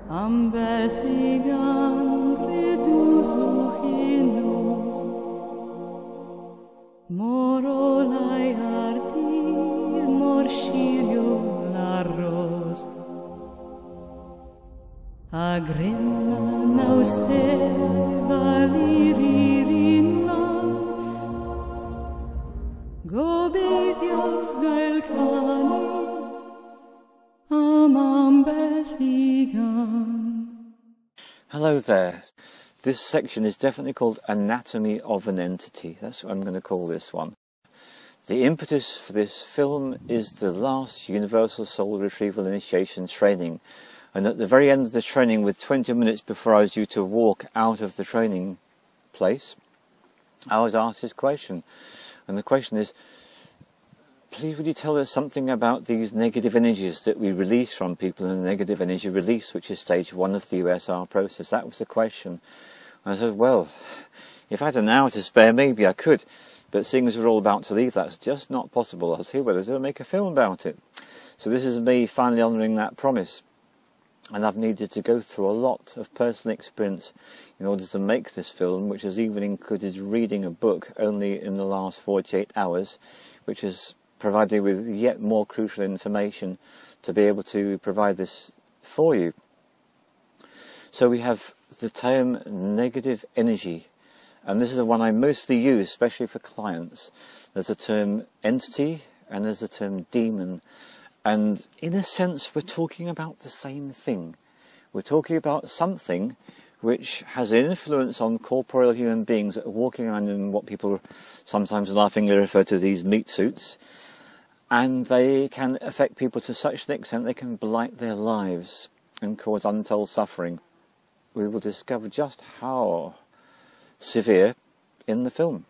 Ambetigantre duhluchinos, morolai arti, morshirio l'arros, agrimna nauste valiririna, gobedia gaelkani, Hello there. This section is definitely called Anatomy of an Entity. That's what I'm going to call this one. The impetus for this film is the last Universal Soul Retrieval Initiation training. And at the very end of the training, with 20 minutes before I was due to walk out of the training place, I was asked this question. And the question is, please would you tell us something about these negative energies that we release from people and the negative energy release, which is stage 1 of the USR process? That was the question. And I said, well, if I had an hour to spare, maybe I could. But seeing as we're all about to leave, that's just not possible. I'll see whether to make a film about it. So this is me finally honouring that promise. And I've needed to go through a lot of personal experience in order to make this film, which has even included reading a book only in the last 48 hours, which is provided with yet more crucial information to be able to provide this for you. So we have the term negative energy, and this is the one I mostly use, especially for clients. There's the term entity and there's the term demon, and in a sense we're talking about the same thing. We're talking about something which has an influence on corporeal human beings that are walking around in what people sometimes laughingly refer to these meat suits. And they can affect people to such an extent they can blight their lives and cause untold suffering. We will discover just how severe in the film.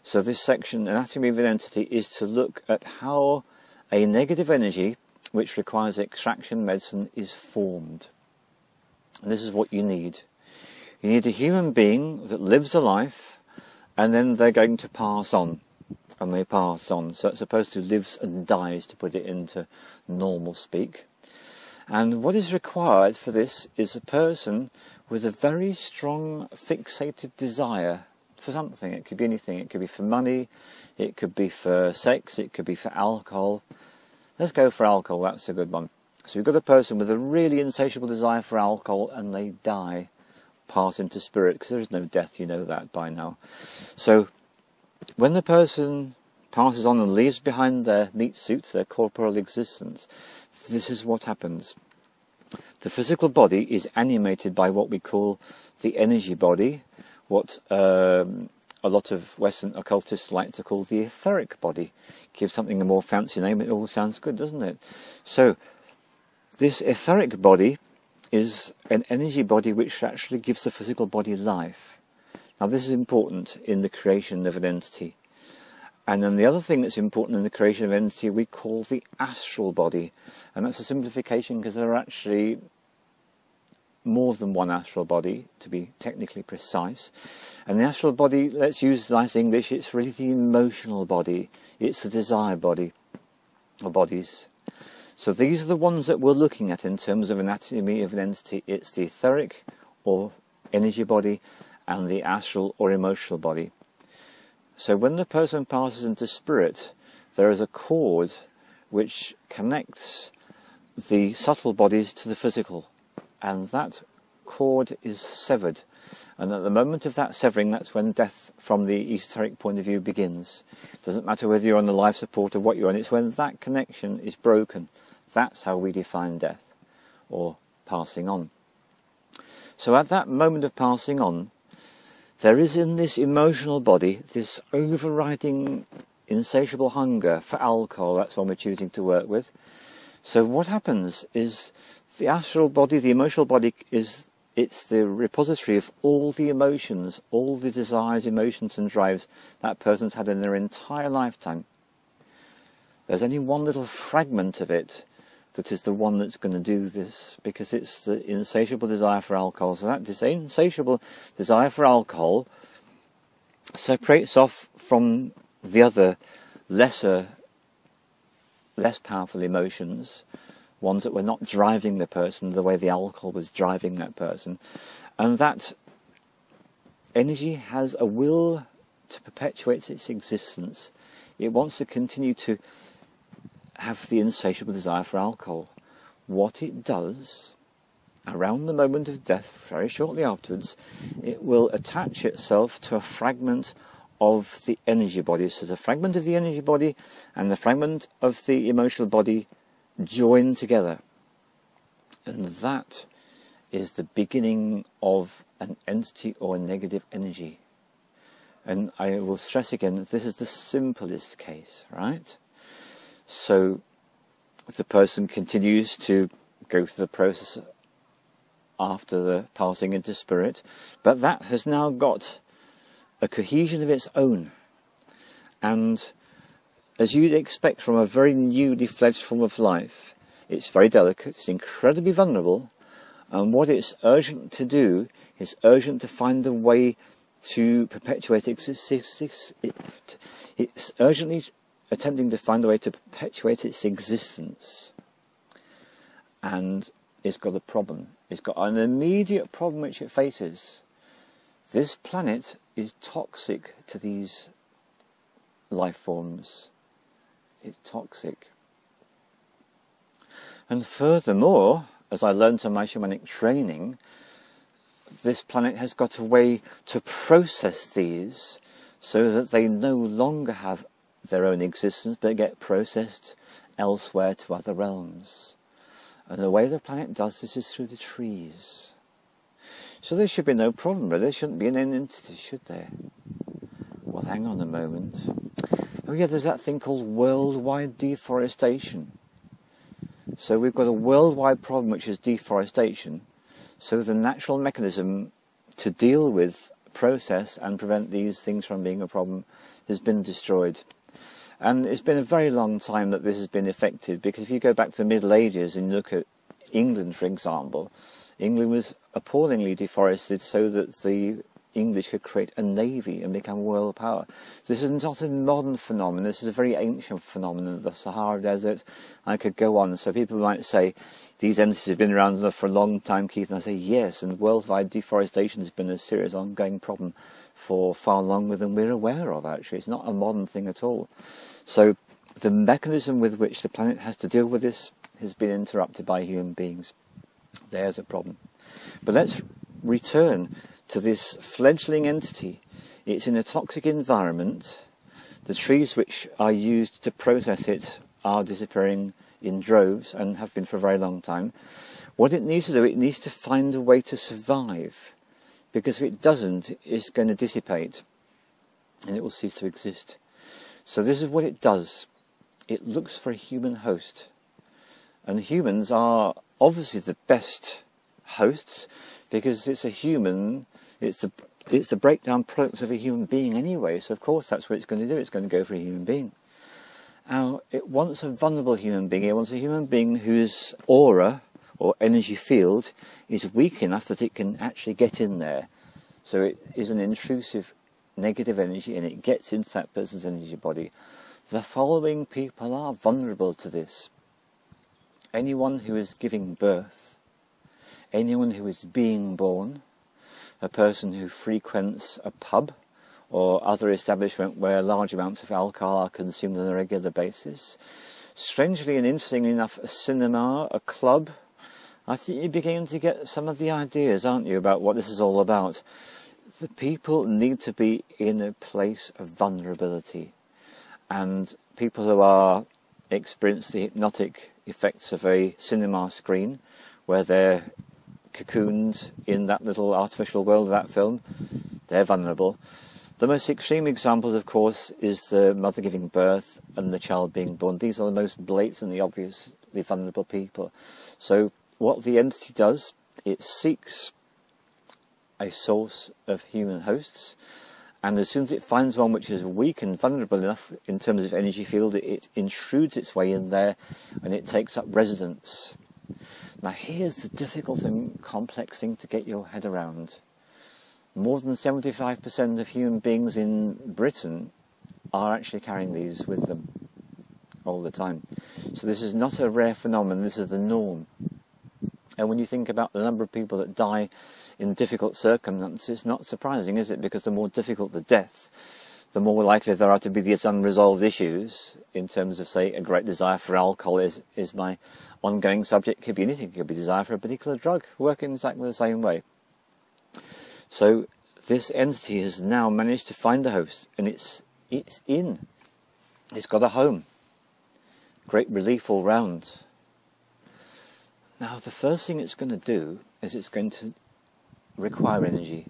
So this section, Anatomy of an Entity, is to look at how a negative energy, which requires extraction medicine, is formed. And this is what you need. You need a human being that lives a life, and then they're going to pass on. And they pass on. So it's opposed to lives and dies, to put it into normal speak. And what is required for this is a person with a very strong fixated desire for something. It could be anything. It could be for money, it could be for sex, it could be for alcohol. Let's go for alcohol, that's a good one. So we've got a person with a really insatiable desire for alcohol, and they die, pass into spirit, because there is no death, you know that by now. So when the person passes on and leaves behind their meat suit, their corporeal existence, this is what happens. The physical body is animated by what we call the energy body, what a lot of Western occultists like to call the etheric body. Give something a more fancy name, it all sounds good, doesn't it? So this etheric body is an energy body which actually gives the physical body life. Now this is important in the creation of an entity. And then the other thing that's important in the creation of an entity we call the astral body. And that's a simplification because there are actually more than one astral body, to be technically precise. And the astral body, let's use nice English, it's really the emotional body. It's the desire body, or bodies. So these are the ones that we're looking at in terms of anatomy of an entity. It's the etheric or energy body, and the astral or emotional body. So when the person passes into spirit, there is a cord which connects the subtle bodies to the physical, and that cord is severed. And at the moment of that severing, that's when death from the esoteric point of view begins. It doesn't matter whether you're on the life support or what you're on, it's when that connection is broken. That's how we define death, or passing on. So at that moment of passing on, there is in this emotional body this overriding insatiable hunger for alcohol. That's one we're choosing to work with. So what happens is the astral body, the emotional body, it's the repository of all the emotions, all the desires, emotions and drives that person's had in their entire lifetime. There's only one little fragment of it that is the one that's going to do this, because it's the insatiable desire for alcohol. So that insatiable desire for alcohol separates off from the other less powerful emotions, ones that were not driving the person the way the alcohol was driving that person. And that energy has a will to perpetuate its existence. It wants to continue to have the insatiable desire for alcohol. What it does, around the moment of death, very shortly afterwards, it will attach itself to a fragment of the energy body. So the fragment of the energy body and the fragment of the emotional body join together. And that is the beginning of an entity or a negative energy. And I will stress again that this is the simplest case, right? So the person continues to go through the process after the passing into spirit, but that has now got a cohesion of its own. And as you'd expect from a very newly fledged form of life, it's very delicate, it's incredibly vulnerable, and what it's urgent to do is urgent to find a way to perpetuate it's urgently attempting to find a way to perpetuate its existence. And it's got a problem. It's got an immediate problem which it faces. This planet is toxic to these life forms. It's toxic. And furthermore, as I learned in my shamanic training, this planet has got a way to process these so that they no longer have their own existence, but get processed elsewhere to other realms. And the way the planet does this is through the trees. So there should be no problem, but there shouldn't be an entity, should there? Well, hang on a moment. Oh yeah, there's that thing called worldwide deforestation. So we've got a worldwide problem which is deforestation. So the natural mechanism to deal with, process and prevent these things from being a problem has been destroyed. And it's been a very long time that this has been effective, because if you go back to the Middle Ages and look at England, for example, England was appallingly deforested so that the English could create a navy and become a world power. This is not a modern phenomenon, this is a very ancient phenomenon of the Sahara Desert. I could go on, so people might say, these entities have been around for a long time, Keith, and I say yes, and worldwide deforestation has been a serious ongoing problem for far longer than we're aware of, actually. It's not a modern thing at all. So the mechanism with which the planet has to deal with this has been interrupted by human beings. There's a problem. But let's return to this fledgling entity. It's in a toxic environment. The trees which are used to process it are disappearing in droves and have been for a very long time. What it needs to do, it needs to find a way to survive, because if it doesn't, it's going to dissipate and it will cease to exist. So this is what it does. It looks for a human host, and humans are obviously the best hosts, because it's a human. It's the breakdown products of a human being anyway, so of course that's what it's going to do. It's going to go for a human being. Now, it wants a vulnerable human being. It wants a human being whose aura or energy field is weak enough that it can actually get in there. So it is an intrusive negative energy, and it gets into that person's energy body. The following people are vulnerable to this. Anyone who is giving birth, anyone who is being born, a person who frequents a pub or other establishment where large amounts of alcohol are consumed on a regular basis. Strangely and interestingly enough, a cinema, a club. I think you're beginning to get some of the ideas, aren't you, about what this is all about. The people need to be in a place of vulnerability. And people who are experience the hypnotic effects of a cinema screen, where they're cocooned in that little artificial world of that film, they're vulnerable. The most extreme examples, of course, is the mother giving birth and the child being born. These are the most blatantly obviously vulnerable people. So what the entity does, it seeks a source of human hosts, and as soon as it finds one which is weak and vulnerable enough in terms of energy field, it intrudes its way in there and it takes up residence. Now here's the difficult and complex thing to get your head around. More than 75% of human beings in Britain are actually carrying these with them. all the time. So this is not a rare phenomenon, this is the norm. And when you think about the number of people that die in difficult circumstances, it's not surprising, is it? Because the more difficult the death, the more likely there are to be these unresolved issues in terms of, say, a great desire for alcohol is my ongoing subject. It could be anything. It could be desire for a particular drug, working exactly the same way. So this entity has now managed to find a host, and it's got a home. Great relief all round. Now, the first thing it's going to do is it's going to require energy.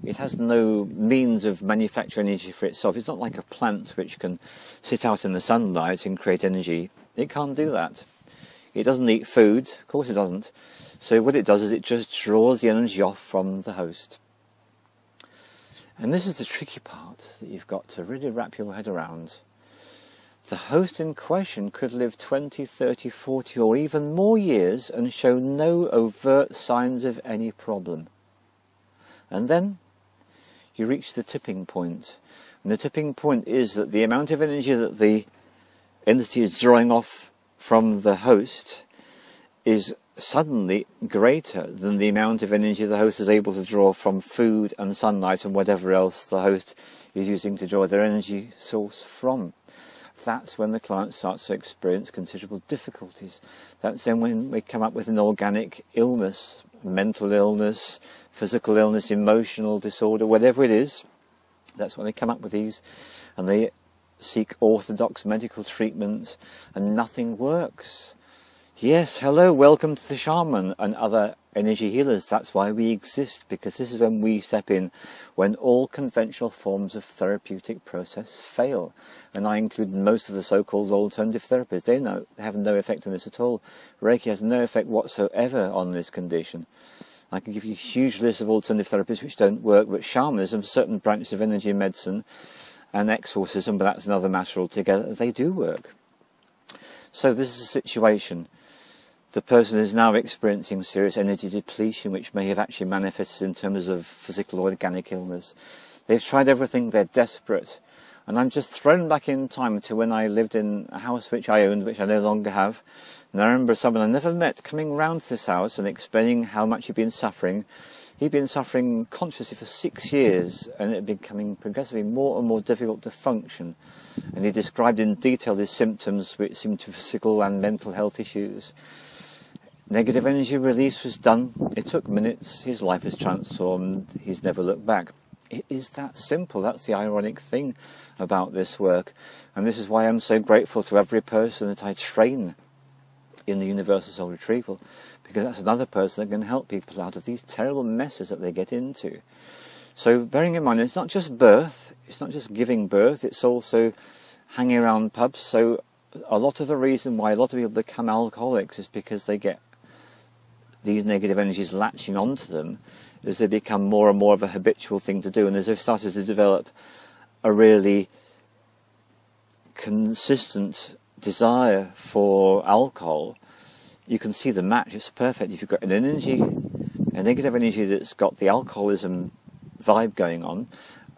It has no means of manufacturing energy for itself. It's not like a plant which can sit out in the sunlight and create energy. It can't do that. It doesn't eat food. Of course it doesn't. So what it does is it just draws the energy off from the host. And this is the tricky part that you've got to really wrap your head around. The host in question could live 20, 30, 40 or even more years and show no overt signs of any problem. And then you reach the tipping point. And the tipping point is that the amount of energy that the entity is drawing off from the host is suddenly greater than the amount of energy the host is able to draw from food and sunlight and whatever else the host is using to draw their energy source from. That's when the client starts to experience considerable difficulties. That's then when we come up with an organic illness, mental illness, physical illness, emotional disorder, whatever it is. That's when they come up with these and they seek orthodox medical treatment and nothing works. Yes, hello, welcome to the shaman and other energy healers. That's why we exist, because this is when we step in, when all conventional forms of therapeutic process fail. And I include most of the so-called alternative therapies. They have no effect on this at all. Reiki has no effect whatsoever on this condition. I can give you a huge list of alternative therapies which don't work, but shamanism, certain branches of energy medicine, and exorcism, but that's another matter altogether, they do work. So this is a situation. The person is now experiencing serious energy depletion, which may have actually manifested in terms of physical or organic illness. They've tried everything, they're desperate. And I'm just thrown back in time to when I lived in a house which I owned, which I no longer have. And I remember someone I never met coming round to this house and explaining how much he'd been suffering. He'd been suffering consciously for 6 years, and it had been becoming progressively more and more difficult to function. And he described in detail his symptoms, which seemed to be physical and mental health issues. Negative energy release was done. It took minutes. His life is transformed. He's never looked back. It is that simple. That's the ironic thing about this work. And this is why I'm so grateful to every person that I train in the Universal Soul Retrieval, because that's another person that can help people out of these terrible messes that they get into. So bearing in mind, it's not just birth. It's not just giving birth. It's also hanging around pubs. So a lot of the reason why a lot of people become alcoholics is because they get these negative energies latching onto them as they become more and more of a habitual thing to do, and as they've started to develop a really consistent desire for alcohol, you can see the match. It's perfect. If you've got an energy, a negative energy that's got the alcoholism vibe going on,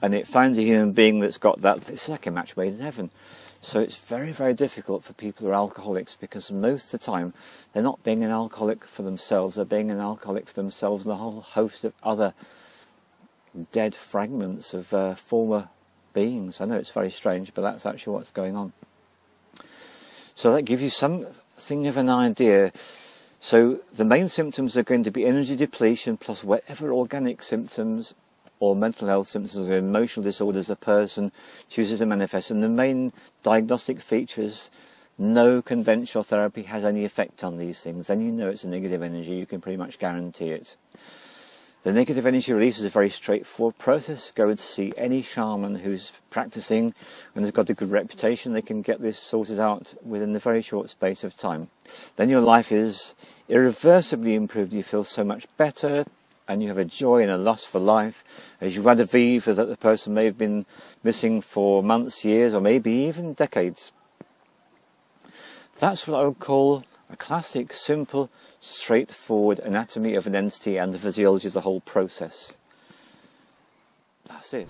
and it finds a human being that's got that, it's like a match made in heaven. So it's very, very difficult for people who are alcoholics, because most of the time they're not being an alcoholic for themselves, they're being an alcoholic for themselves and a whole host of other dead fragments of former beings. I know it's very strange, but that's actually what's going on. So that gives you something of an idea. So the main symptoms are going to be energy depletion plus whatever organic symptoms or mental health symptoms or emotional disorders a person chooses to manifest. And the main diagnostic features, no conventional therapy has any effect on these things. Then you know it's a negative energy, you can pretty much guarantee it. The negative energy release is a very straightforward process. Go and see any shaman who's practicing and has got a good reputation. They can get this sorted out within a very short space of time. Then your life is irreversibly improved. You feel so much better, and you have a joy and a lust for life, a joie de vivre that the person may have been missing for months, years, or maybe even decades. That's what I would call a classic, simple, straightforward anatomy of an entity and the physiology of the whole process. That's it.